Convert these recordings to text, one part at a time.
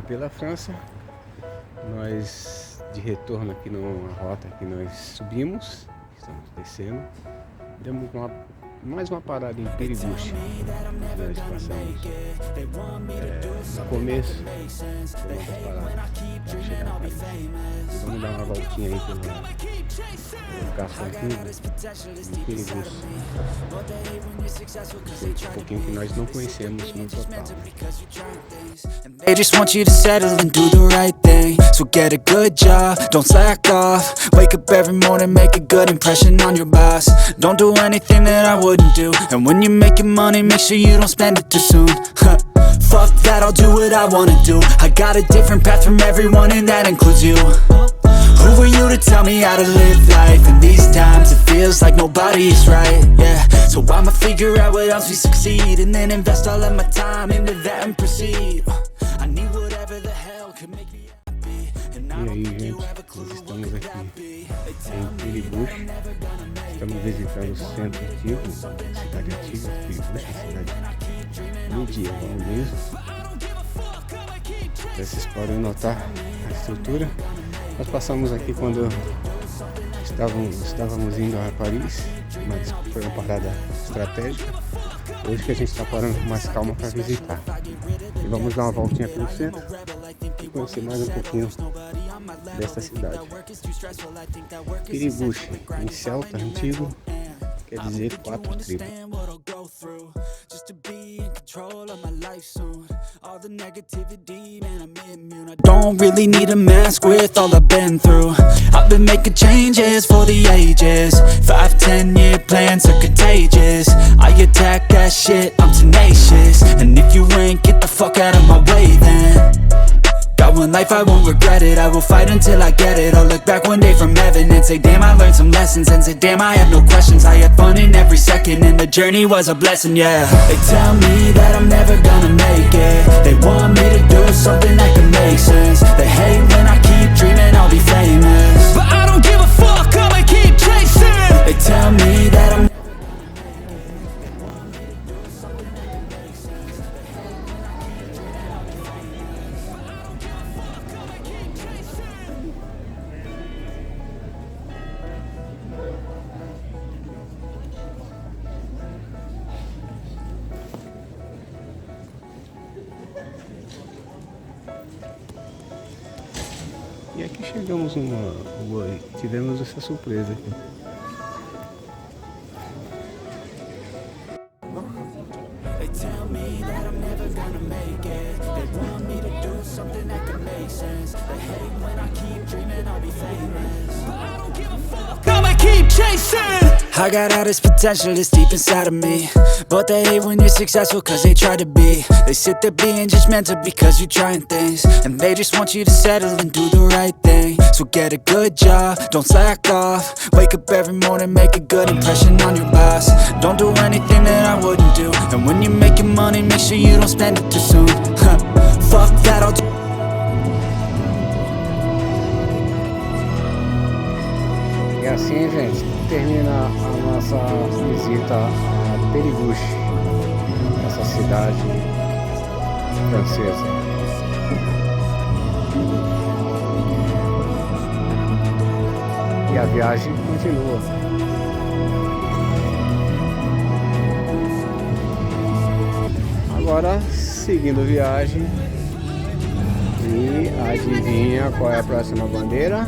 pela França. Nós de retorno aqui numa rota que nós subimos, estamos descendo. Demos mais uma parada em Periguche. Nós passamos no começo de uma das paradas para chegar a Paris. Vamos dar uma voltinha aí pelo Garçonzinho em Periguche. Um pouquinho que nós não conhecemos no total. They just want you to settle and do the right thing. So get a good job, don't slack off. Wake up every morning, make a good impression on your boss. Don't do anything that I wouldn't do. And when you're making money, make sure you don't spend it too soon. Fuck that, I'll do what I wanna do. I got a different path from everyone and that includes you. Who are you to tell me how to live life? In these times it feels like nobody is right, yeah. So I'ma figure out what else we succeed, and then invest all of my time into that and proceed. I need whatever the hell could make me happy. And I don't think you ever clue what could that be. Em Periguche, estamos visitando o centro antigo, a cidade antiga de Periguche, a cidade medieval mesmo. Vocês podem notar a estrutura. Nós passamos aqui quando estávamos indo a Paris, mas foi uma parada estratégica. Hoje que a gente está parando com mais calma para visitar. E vamos dar uma voltinha pelo centro e conhecer mais um pouquinho dessa cidade. Periguche, em celta antigo, quer dizer 4 tribos. Don't really need a mask with all I've been through. I've been making changes for the ages. 5, 10-year plans are contagious. I attack that shit, I'm tenacious. And if you ain't, get the fuck out of my way then. Got one life, I won't regret it. I will fight until I get it. I'll look back one day from heaven and say, damn, I learned some lessons. And say, damn, I have no questions. I had fun in every second, and the journey was a blessing, yeah. They tell me that I'm never gonna make it. They want me to do something that can make sense. They hate when I keep dreaming I'll be famous, but I don't give a fuck, I'ma keep chasing. They tell me that I'm E aqui chegamos numa rua e tivemos essa surpresa aqui. I got all this potential that's deep inside of me, but they hate when you're successful cause they try to be. They sit there being judgmental because you're trying things, and they just want you to settle and do the right thing. So get a good job, don't slack off. Wake up every morning, make a good impression on your boss. Don't do anything that I wouldn't do. And when you're making money, make sure you don't spend it too soon. Fuck that, I'll do. E assim, gente, termina a nossa visita a Periguche, essa cidade francesa. E a viagem continua. Agora, seguindo viagem, e adivinha qual é a próxima bandeira?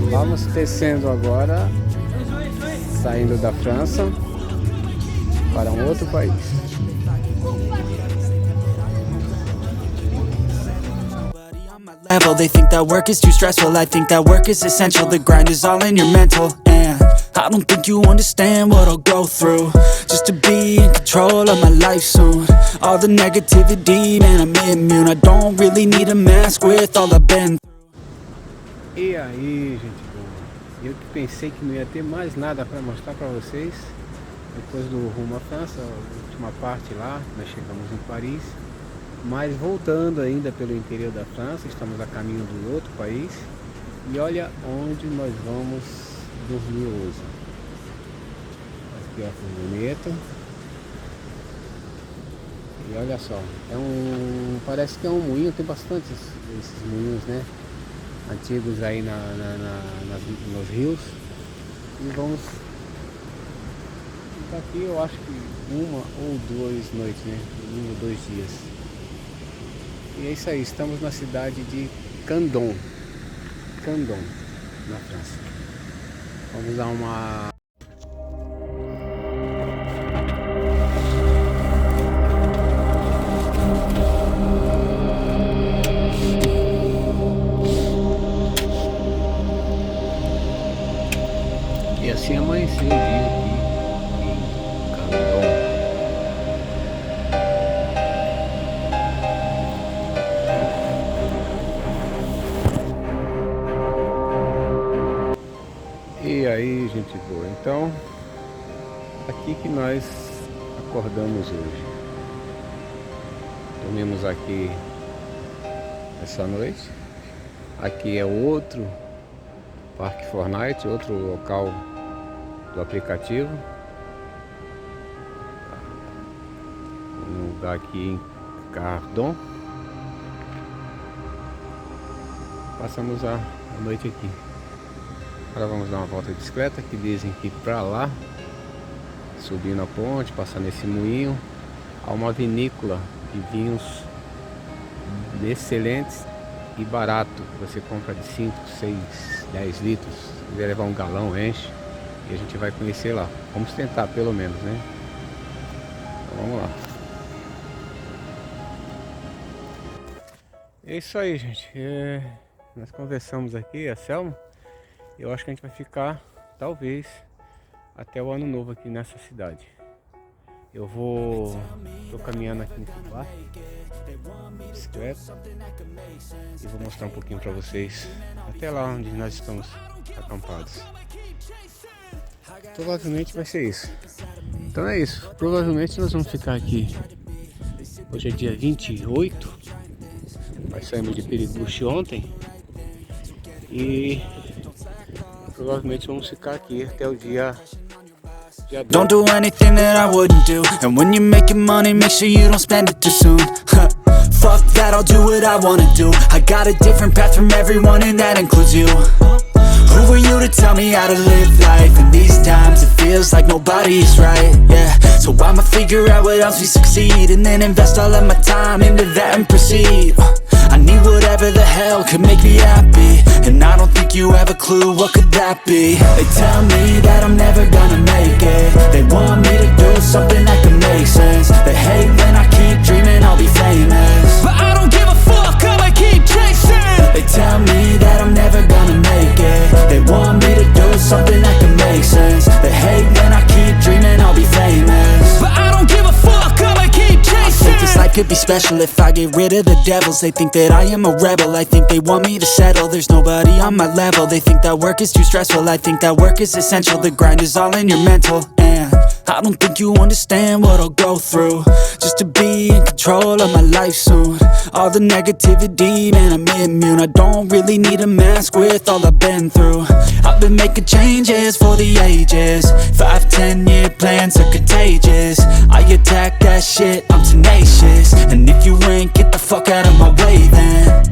Vamos descendo agora, saindo da França para um outro país. They think that work is too stressful. I think that work is essential. The grind is all in your mental, and I don't think you understand what I'll go through just to be in control of my life soon. All the negativity, man, I'm immune. I don't really need a mask with all I've been through. E aí, gente boa, eu que pensei que não ia ter mais nada para mostrar para vocês depois do rumo à França, a última parte lá, nós chegamos em Paris, mas voltando ainda pelo interior da França, estamos a caminho do outro país, e olha onde nós vamos dormir hoje. Aqui é a furgoneta, E olha só, parece que é um moinho, tem bastante esses moinhos, né? Antigos aí nos rios. E vamos ficar aqui, eu acho que uma ou duas noites, né? Um ou 2 dias. E é isso aí, estamos na cidade de Condom, na França. Vamos dar uma... E assim amanheceu o dia aqui em Condom. E aí, gente boa, então aqui que nós acordamos hoje. Dormimos aqui essa noite. Aqui é outro Parque Fortnite, outro local do aplicativo. Um lugar aqui em Condom. Passamos a noite aqui. Agora vamos dar uma volta de bicicleta, que dizem que pra lá, subindo a ponte, passar nesse moinho, há uma vinícola de vinhos excelentes e barato. Você compra de 5, 6, 10 litros. Se quiser levar um galão, enche. E a gente vai conhecer lá. Vamos tentar pelo menos, né? Então vamos lá. É isso aí, gente. Nós conversamos aqui, a Selma. Eu acho que a gente vai ficar, talvez, até o ano novo aqui nessa cidade. Tô caminhando aqui no FICAR, bicicleta, e vou mostrar um pouquinho para vocês até lá onde nós estamos acampados. Provavelmente vai ser isso. Então é isso. Provavelmente nós vamos ficar aqui. Hoje é dia 28. Nós saímos de Periguchi ontem. E provavelmente vamos ficar aqui até o dia 12. Don't do anything that I wouldn't do. And when you're making money, make sure you don't spend it too soon. Fuck that, I'll do what I wanna do. I got a different path from everyone and that includes you. Who are you to tell me how to live life? In these times it feels like nobody's right, yeah. So I'ma figure out what else we succeed, and then invest all of my time into that and proceed. I need whatever the hell could make me happy, and I don't think you have a clue what could that be. They tell me that I'm never gonna make it. They want me to do something that can make sense. They hate when I keep dreaming I'll be famous, but I don't give a fuck, I'ma keep chasing. They tell me that I'm never gonna make it. They want me to do something that can make sense. They hate when I keep dreaming I'll be famous, but I don't give a fuck, I'ma keep chasing. I think this life could be special if I get rid of the devils. They think that I am a rebel, I think they want me to settle. There's nobody on my level. They think that work is too stressful, I think that work is essential. The grind is all in your mental, and I don't think you understand what I'll go through just to be in control of my life soon. All the negativity, man, I'm immune. I don't really need a mask with all I've been through. I've been making changes for the ages. 5, 10 year plans are contagious. I attack that shit, I'm tenacious. And if you ain't, get the fuck out of my way then.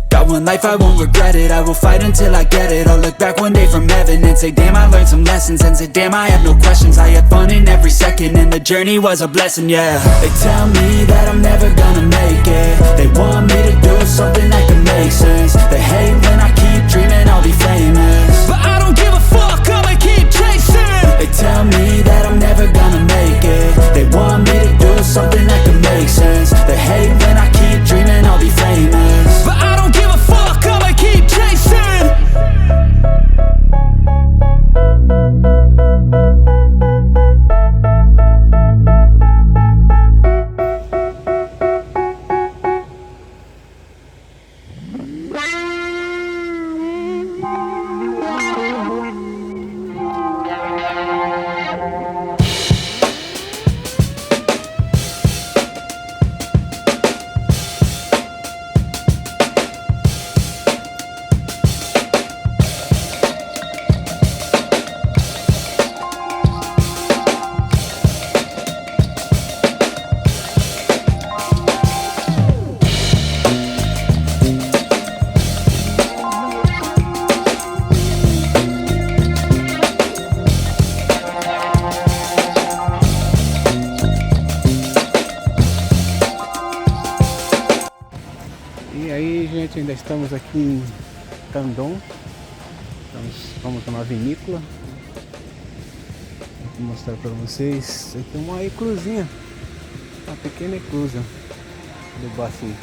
Got one life, I won't regret it. I will fight until I get it. I'll look back one day from heaven and say, damn, I learned some lessons. And say, damn, I have no questions. I had fun in every second, and the journey was a blessing, yeah. They tell me that I'm never gonna make it. They want me to do something that can make sense. They hate when I keep dreaming I'll be famous, but I don't give a fuck, I'ma keep chasing. They tell me that I'm never gonna make it. They want me to do something that can make sense. They hate when I keep dreaming I'll be famous, but I don't give a fuck, I'ma keep chasing. galera, estamos aqui em Condom. Vamos numa vinícola. Vou mostrar para vocês. Isso aqui é uma eclusinha, uma pequena eclusa do bacio.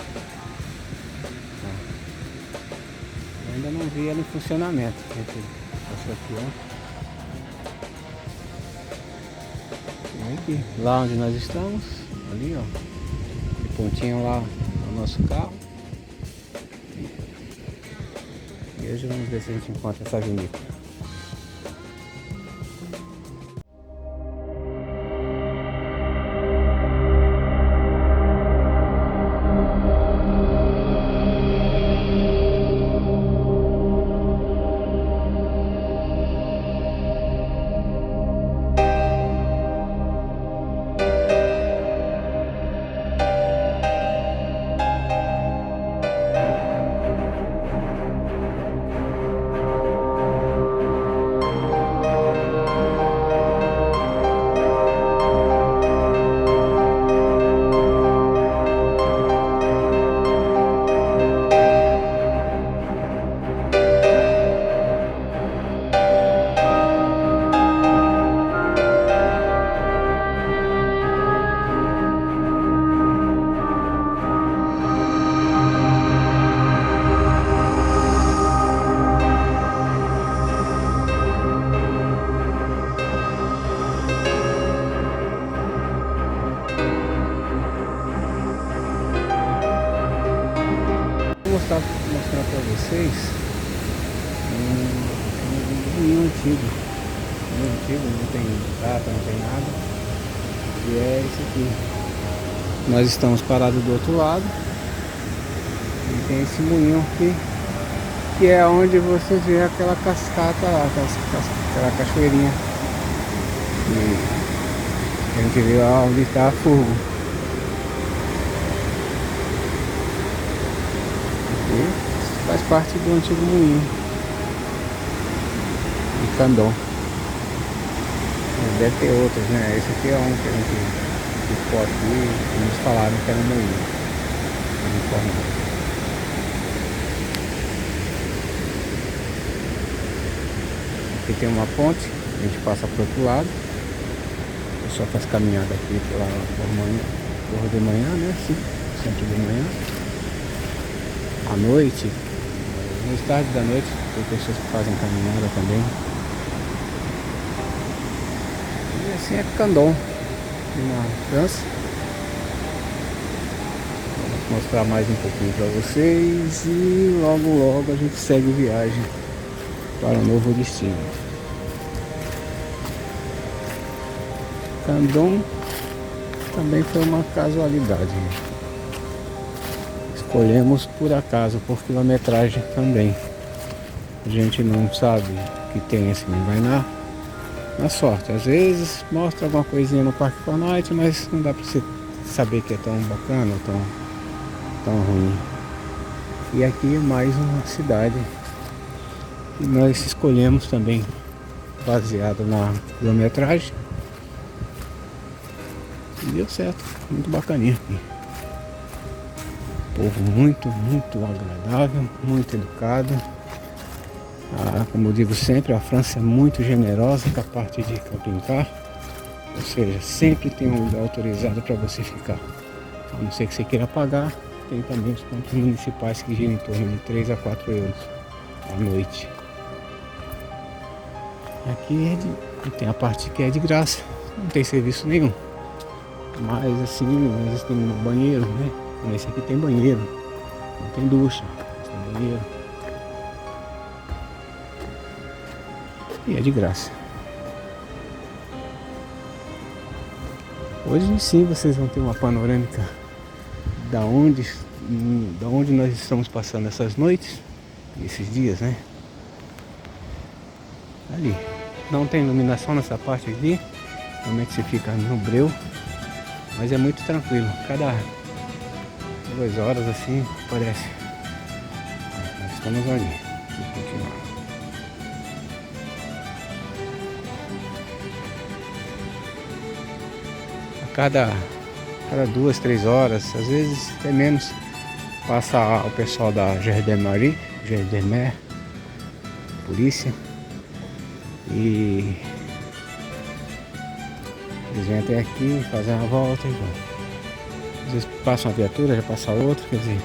Eu ainda não vi ela em funcionamento. Essa aqui, ó. E aqui, lá onde nós estamos, ali, ó, de pontinho lá no nosso carro. E hoje vamos ver se a gente encontra essa vinícola. Vou mostrar para vocês um moinho antigo. Não tem data, não tem nada. E é esse aqui. Nós estamos parados do outro lado. E tem esse moinho aqui, que é onde você vê aquela cascata lá, aquela cachoeirinha. E a gente vê onde está a Furgo. Faz parte do antigo moinho de Condom. Deve ter outros, né? Esse aqui é um que a gente ficou aqui e nos falaram que era um moinho. Aqui tem uma ponte, a gente passa para o outro lado. O pessoal faz caminhada aqui por de manhã, né? Sim, sempre de manhã. À noite, nos tardes da noite, tem pessoas que fazem caminhada também. E assim é Condom, aqui na França. Vou mostrar mais um pouquinho para vocês e logo a gente segue viagem para um novo destino. Condom também foi uma casualidade. Escolhemos por acaso, por quilometragem também. A gente não sabe que tem esse vai na sorte. Às vezes mostra alguma coisinha no Parque for Night, mas não dá para você saber que é tão bacana ou tão ruim. E aqui é mais uma cidade que nós escolhemos também baseado na quilometragem. E deu certo, muito bacaninha aqui. Povo muito agradável, muito educado. Como eu digo sempre, a França é muito generosa com a parte de camping-car. Ou seja, sempre tem um lugar autorizado para você ficar. A não ser que você queira pagar, tem também os pontos municipais que giram em torno de 3 a 4 euros à noite. Aqui tem a parte que é de graça, não tem serviço nenhum. Mas assim, às vezes tem um banheiro, né? Esse aqui tem banheiro, não tem ducha, tem banheiro. E é de graça. Hoje sim vocês vão ter uma panorâmica da onde nós estamos passando essas noites, esses dias, né? Ali. Não tem iluminação nessa parte aqui, realmente você fica no breu, mas é muito tranquilo. Cada 2 horas assim parece. Nós estamos ali. Vamos continuar. A cada 2, 3 horas, às vezes até menos, Passa o pessoal da Gendarmerie, polícia. E eles vêm até aqui, fazem uma volta e vão. Às vezes passa uma viatura, já passa outra, quer dizer,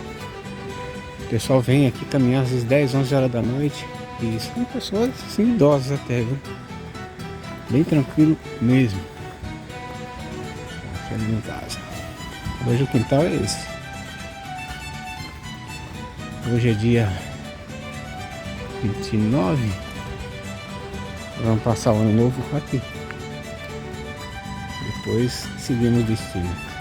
o pessoal vem aqui caminhar às vezes 10, 11 horas da noite. E são pessoas assim, idosas até, viu? Bem tranquilo mesmo. Aqui em casa. Hoje o quintal é esse. Hoje é dia 29. Vamos passar o ano novo aqui. Depois seguimos o destino.